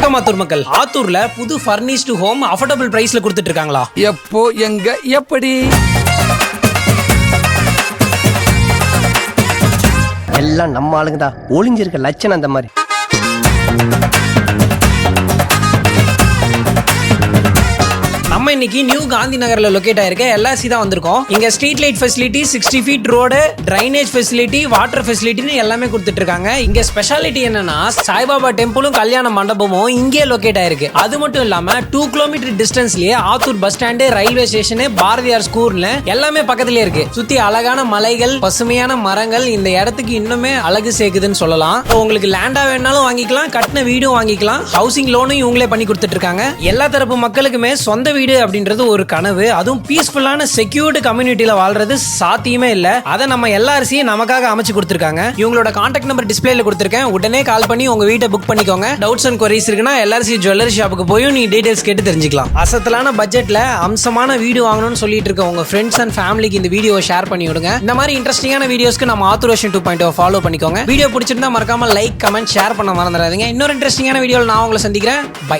வணக்கம் ஆத்தூர் மக்கள். ஆத்தூர்ல புது ஃபர்னிஷ்டு ஹோம் அஃபோர்டபிள் பிரைஸ்ல கொடுத்துட்டு இருக்காங்களா? எப்போ, எங்க, எப்படி? எல்லாம் நம்ம ஆளுங்க தான். ஒளிஞ்சிருக்க லட்சணம் அந்த மாதிரி. நம்ம இன்னைக்கு நியூ காந்தி நகர்ல லொகேட் ஆயிருக்க எல்ஆர்சி தான் வந்திருக்கோம். இங்க street light facility, 60 feet road, drainage facility, water ஃபெசிலிட்டின்னு எல்லாமே கொடுத்துட்டு இருக்காங்க. இங்க ஸ்பெஷாலிட்டி என்னன்னா சாய்பாபா டெம்பிளும் கல்யாண மண்டபமும் இங்கே லொகேட் ஆயிருக்கு. அது மட்டும் இல்லாம 2 கிலோமீட்டர் டிஸ்டன்ஸ்லயே Attur bus stand, railway station, Bharathiyar ஸ்கூல்னு எல்லாமே பக்கத்திலே இருக்கு. சுத்தி அழகான மலைகள், பசுமையான மரங்கள் இந்த இடத்துக்கு இன்னுமே அழகு சேர்க்குதுன்னு சொல்லலாம். உங்களுக்கு லேண்டா வேணாலும் வாங்கிக்கலாம், கட்டின வீடும் வாங்கிக்கலாம். ஹவுசிங் லோனும் இவங்களே பண்ணி கொடுத்துட்டு இருக்காங்க. எல்லா தரப்பு மக்களுக்குமே சொந்த வீடு அப்படின்றது ஒரு கனவு. அதுவும் பீஸ்ஃபுல்லான செக்யூர்டு கம்யூனிட்டியில வாழ்றது சாத்தியமே இல்ல. அதை நம்ம எல்ஆர்சியும் நமக்காக அமைச்சு கொடுத்திருக்காங்க. இவங்களோட கான்டாக்ட் நம்பர் டிஸ்பிளேல கொடுத்திருக்கேன். உடனே கால் பண்ணி உங்க வீட்டை புக் பண்ணிக்கோங்க. டவுட்ஸ் அண்ட் குவரிஸ் இருக்குன்னா எல்ஆர்சி ஜுவல்லரி ஷாப்புக்கு போய் நீ டீடைல்ஸ் கேட்டு தெரிஞ்சுக்கலாம். அசத்தலான பட்ஜெட்ல அம்சமான வீடியோ வாங்கணும்னு சொல்லிட்டு இருக்க உங்க ஃப்ரெண்ட்ஸ் அண்ட் ஃபேமிலிக்கு இந்த வீடியோவை ஷேர் பண்ணி விடுங்க. இந்த மாதிரி இன்ட்ரெஸ்டிங்கான வீடியோஸ்க்கு நம்ம ஆத்தூர் வெர்ஷன் 2.0 ஃபாலோ பண்ணிக்கோங்க. வீடியோ பிடிச்சிருந்தா மறக்காம லைக், கமெண்ட், ஷேர் பண்ண மறந்துடாதீங்க. இன்னொரு இன்ட்ரெஸ்டிங்கான வீடியோவில் நான் உங்களை சந்திக்கிறேன். பை.